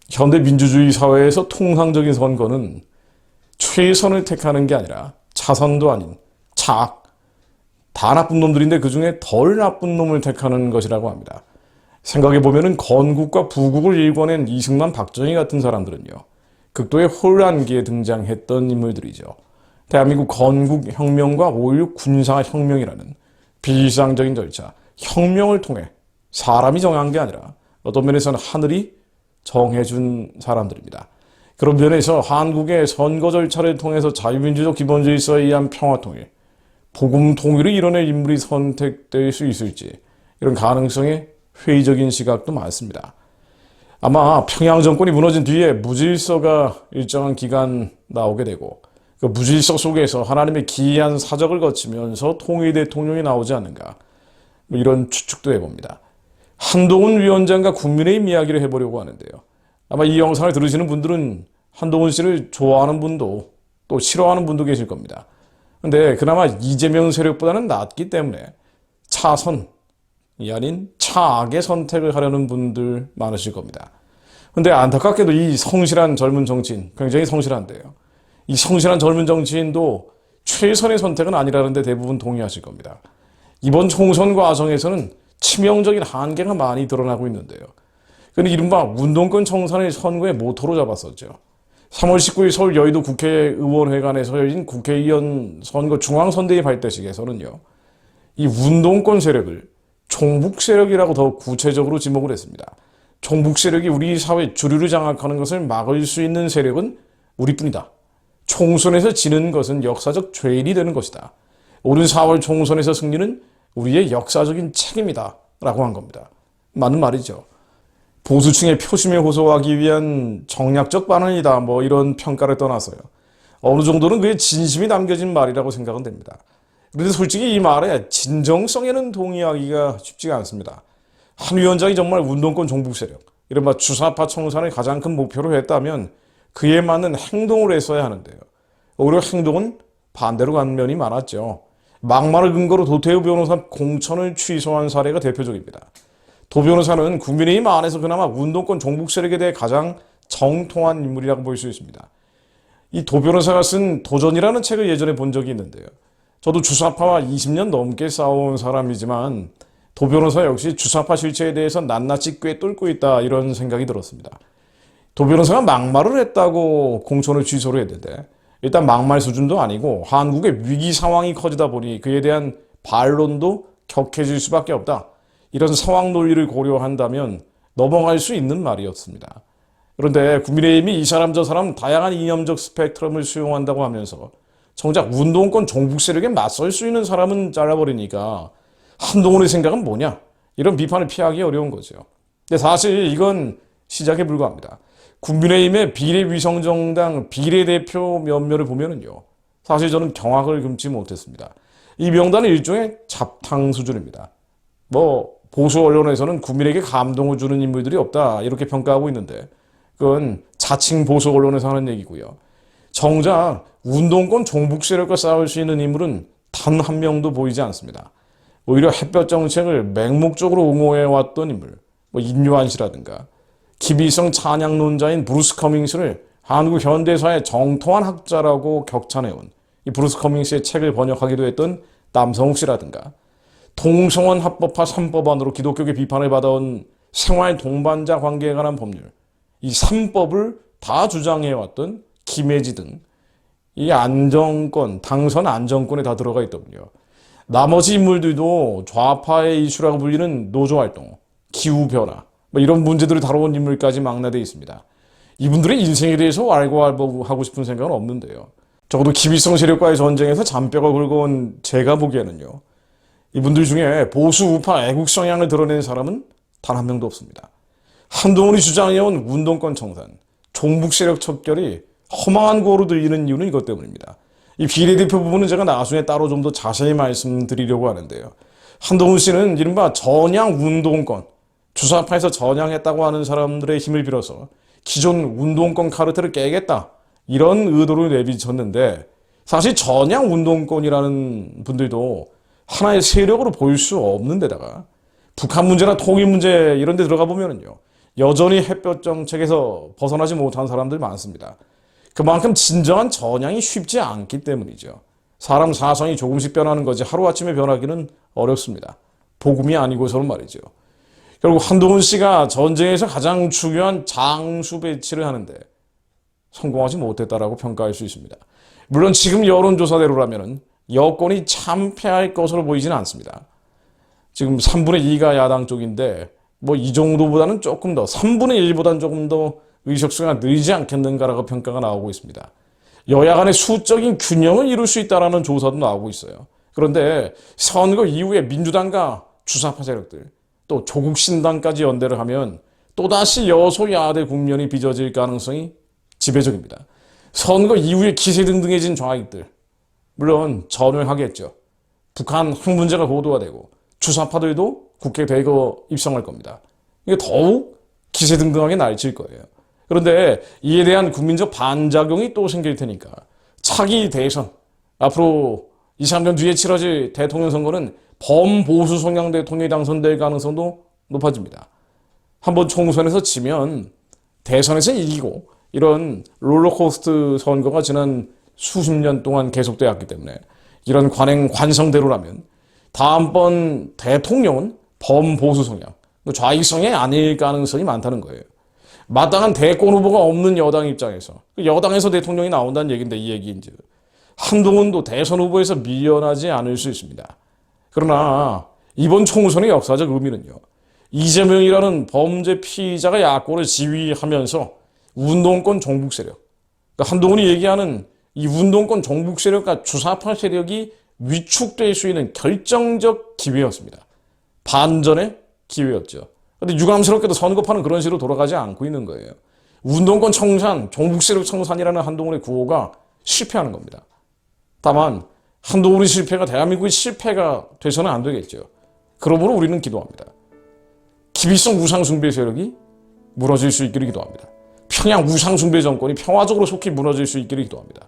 현대 민주주의 사회에서 통상적인 선거는 최선을 택하는 게 아니라 차선도 아닌 다 나쁜 놈들인데 그중에 덜 나쁜 놈을 택하는 것이라고 합니다. 생각해보면 건국과 부국을 일궈낸 이승만, 박정희 같은 사람들은요, 극도의 혼란기에 등장했던 인물들이죠. 대한민국 건국혁명과 5.16 군사혁명이라는 비상적인 절차, 혁명을 통해 사람이 정한 게 아니라 어떤 면에서는 하늘이 정해준 사람들입니다. 그런 면에서 한국의 선거 절차를 통해서 자유민주적 기본질서에 의한 평화통일, 복음 통일을 이뤄낼 인물이 선택될 수 있을지, 이런 가능성에 회의적인 시각도 많습니다. 아마 평양 정권이 무너진 뒤에 무질서가 일정한 기간 나오게 되고, 그 무질서 속에서 하나님의 기이한 사적을 거치면서 통일 대통령이 나오지 않는가, 이런 추측도 해봅니다. 한동훈 위원장과 국민의힘 이야기를 해보려고 하는데요. 아마 이 영상을 들으시는 분들은 한동훈 씨를 좋아하는 분도 또 싫어하는 분도 계실 겁니다. 근데 그나마 이재명 세력보다는 낫기 때문에 차선이 아닌 차악의 선택을 하려는 분들 많으실 겁니다. 근데 안타깝게도 이 성실한 젊은 정치인, 굉장히 성실한데요, 이 성실한 젊은 정치인도 최선의 선택은 아니라는데 대부분 동의하실 겁니다. 이번 총선 과정에서는 치명적인 한계가 많이 드러나고 있는데요. 그는 이른바 운동권 청산을 선거의 모토로 잡았었죠. 3월 19일 서울 여의도 국회의원회관에서 열린 국회의원 선거 중앙선대위 발대식에서는요, 이 운동권 세력을 종북 세력이라고 더 구체적으로 지목을 했습니다. 종북 세력이 우리 사회 주류를 장악하는 것을 막을 수 있는 세력은 우리뿐이다. 총선에서 지는 것은 역사적 죄인이 되는 것이다. 오는 4월 총선에서 승리는 우리의 역사적인 책임이다 라고 한 겁니다. 맞는 말이죠. 보수층의 표심에 호소하기 위한 정략적 반응이다, 이런 평가를 떠나서요, 어느 정도는 그의 진심이 담겨진 말이라고 생각은 됩니다. 그런데 솔직히 이 말의 진정성에는 동의하기가 쉽지가 않습니다. 한 위원장이 정말 운동권 종북 세력, 이른바 주사파 청산을 가장 큰 목표로 했다면 그에 맞는 행동을 했어야 하는데요, 오히려 행동은 반대로 간 면이 많았죠. 막말을 근거로 도태우 변호사 공천을 취소한 사례가 대표적입니다. 도 변호사는 국민의힘 안에서 그나마 운동권 종북 세력에 대해 가장 정통한 인물이라고 볼 수 있습니다. 이 도 변호사가 쓴 도전이라는 책을 예전에 본 적이 있는데요. 저도 주사파와 20년 넘게 싸워온 사람이지만 도 변호사 역시 주사파 실체에 대해서 낱낱이 꿰뚫고 있다, 이런 생각이 들었습니다. 도 변호사가 막말을 했다고 공천을 취소를 했는데, 일단 막말 수준도 아니고 한국의 위기 상황이 커지다 보니 그에 대한 반론도 격해질 수밖에 없다, 이런 상황 논리를 고려한다면 넘어갈 수 있는 말이었습니다. 그런데 국민의힘이 이 사람 저 사람 다양한 이념적 스펙트럼을 수용한다고 하면서 정작 운동권 종북 세력에 맞설 수 있는 사람은 잘라버리니까 한동훈의 생각은 뭐냐, 이런 비판을 피하기 어려운 거죠. 근데 사실 이건 시작에 불과합니다. 국민의힘의 비례위성정당 비례대표 면면을 보면은요, 사실 저는 경악을 금치 못했습니다. 이 명단은 일종의 잡탕 수준입니다. 보수 언론에서는 국민에게 감동을 주는 인물들이 없다, 이렇게 평가하고 있는데 그건 자칭 보수 언론에서 하는 얘기고요. 정작 운동권 종북 세력과 싸울 수 있는 인물은 단 한 명도 보이지 않습니다. 오히려 햇볕 정책을 맹목적으로 옹호해왔던 인물, 임요한 씨라든가 기비성 찬양론자인 브루스 커밍스를 한국 현대사의 정통한 학자라고 격찬해온 이 브루스 커밍스의 책을 번역하기도 했던 남성욱 씨라든가 동성원 합법화 3법안으로 기독교계 비판을 받아온 생활 동반자 관계에 관한 법률, 이 3법을 다 주장해왔던 김혜지 등 이 안정권, 당선 안정권에 다 들어가 있더군요. 나머지 인물들도 좌파의 이슈라고 불리는 노조활동, 기후변화, 이런 문제들을 다뤄온 인물까지 망라되어 있습니다. 이분들의 인생에 대해서 알고 하고 싶은 생각은 없는데요. 적어도 기비성 세력과의 전쟁에서 잔뼈가 굵어온 제가 보기에는요, 이분들 중에 보수 우파 애국 성향을 드러낸 사람은 단 한 명도 없습니다. 한동훈이 주장해온 운동권 청산, 종북 세력 척결이 허망한 거로 들리는 이유는 이것 때문입니다. 이 비례대표 부분은 제가 나중에 따로 좀 더 자세히 말씀드리려고 하는데요. 한동훈 씨는 이른바 전향 운동권, 주사파에서 전향했다고 하는 사람들의 힘을 빌어서 기존 운동권 카르텔을 깨겠다, 이런 의도를 내비쳤는데, 사실 전향 운동권이라는 분들도 하나의 세력으로 보일 수 없는 데다가 북한 문제나 통일 문제 이런 데 들어가 보면은요. 여전히 햇볕 정책에서 벗어나지 못한 사람들 많습니다. 그만큼 진정한 전향이 쉽지 않기 때문이죠. 사람 사상이 조금씩 변하는 거지 하루아침에 변하기는 어렵습니다. 복음이 아니고서는 말이죠. 결국 한동훈 씨가 전쟁에서 가장 중요한 장수 배치를 하는데 성공하지 못했다라고 평가할 수 있습니다. 물론 지금 여론조사대로라면 여권이 참패할 것으로 보이지는 않습니다. 지금 3분의 2가 야당 쪽인데 뭐 이 정도보다는 조금 더 3분의 1보다는 조금 더 의석수가 늘지 않겠는가라고 평가가 나오고 있습니다. 여야 간의 수적인 균형을 이룰 수 있다는 조사도 나오고 있어요. 그런데 선거 이후에 민주당과 주사파 세력들 또 조국 신당까지 연대를 하면 또다시 여소야대 국면이 빚어질 가능성이 지배적입니다. 선거 이후에 기세등등해진 좌익들 물론 전멸하겠죠. 북한 핵 문제가 고도화되고 주사파들도 국회 대거 입성할 겁니다. 이게 더욱 기세등등하게 날칠 거예요. 그런데 이에 대한 국민적 반작용이 또 생길 테니까 차기 대선 앞으로 2, 3년 뒤에 치러질 대통령 선거는 범보수 성향 대통령이 당선될 가능성도 높아집니다. 한번 총선에서 지면 대선에서 이기고 이런 롤러코스터 선거가 지난 수십 년 동안 계속되었기 때문에 이런 관성대로라면 다음번 대통령은 범보수 성향, 좌익성이 아닐 가능성이 많다는 거예요. 마땅한 대권 후보가 없는 여당 입장에서 여당에서 대통령이 나온다는 얘기인데 이 얘기인지 한동훈도 대선 후보에서 밀려나지 않을 수 있습니다. 그러나 이번 총선의 역사적 의미는요. 이재명이라는 범죄 피의자가 야권을 지휘하면서 운동권 종북 세력, 그러니까 한동훈이 얘기하는 이 운동권 종북 세력과 주사파 세력이 위축될 수 있는 결정적 기회였습니다. 반전의 기회였죠. 그런데 유감스럽게도 선거판은 그런 식으로 돌아가지 않고 있는 거예요. 운동권 청산, 종북 세력 청산이라는 한동훈의 구호가 실패하는 겁니다. 다만 한동훈의 실패가 대한민국의 실패가 돼서는 안 되겠죠. 그러므로 우리는 기도합니다. 기비성 우상숭배 세력이 무너질 수 있기를 기도합니다. 평양 우상숭배 정권이 평화적으로 속히 무너질 수 있기를 기도합니다.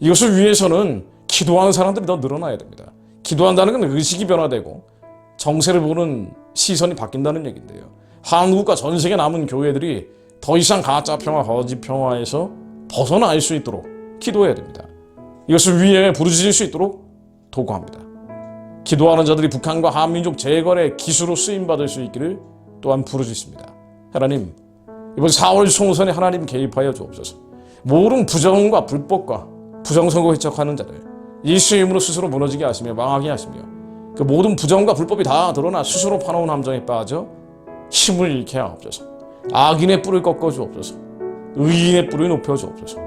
이것을 위해서는 기도하는 사람들이 더 늘어나야 됩니다. 기도한다는 건 의식이 변화되고 정세를 보는 시선이 바뀐다는 얘기인데요. 한국과 전 세계 남은 교회들이 더 이상 가짜 평화, 거짓 평화에서 벗어날 수 있도록 기도해야 됩니다. 이것을 위해 부르짖을 수 있도록 도구합니다. 기도하는 자들이 북한과 한민족 재건의 기수로 쓰임받을 수 있기를 또한 부르짖습니다. 하나님, 이번 4월 총선에 하나님 개입하여 주옵소서. 모든 부정과 불법과 부정선거 회척하는 자들 예수의 이름으로 스스로 무너지게 하시며 망하게 하시며 그 모든 부정과 불법이 다 드러나 스스로 파놓은 함정에 빠져 힘을 잃게 하옵소서. 악인의 뿔을 꺾어 주옵소서. 의인의 뿔을 높여 주옵소서.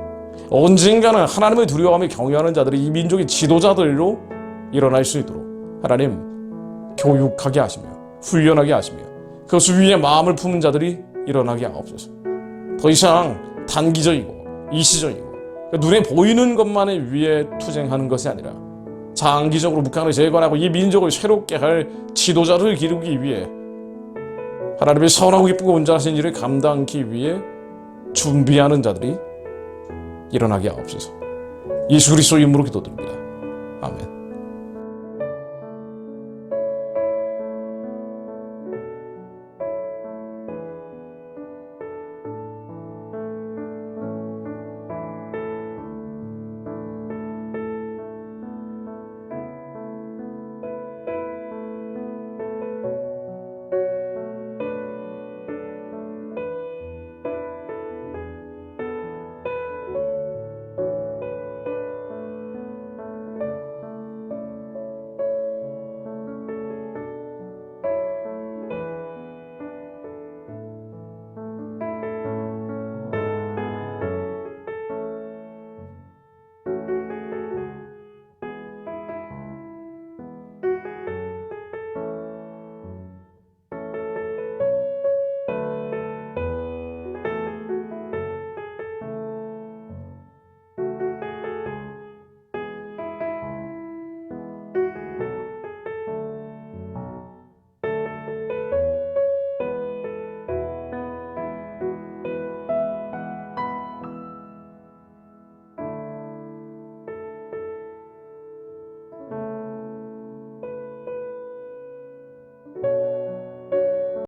언젠가는 하나님을 두려워하며 경외하는 자들이 이 민족의 지도자들로 일어날 수 있도록 하나님 교육하게 하시며 훈련하게 하시며 그것을 위해 마음을 품은 자들이 일어나게 하옵소서. 더 이상 단기적이고 일시적이고 눈에 보이는 것만을 위해 투쟁하는 것이 아니라 장기적으로 북한을 재건하고 이 민족을 새롭게 할 지도자를 기르기 위해 하나님의 선하고 기쁘고 온전하신 일을 감당하기 위해 준비하는 자들이 일어나게 하옵소서. 예수 그리스도의 이름으로 기도드립니다. 아멘.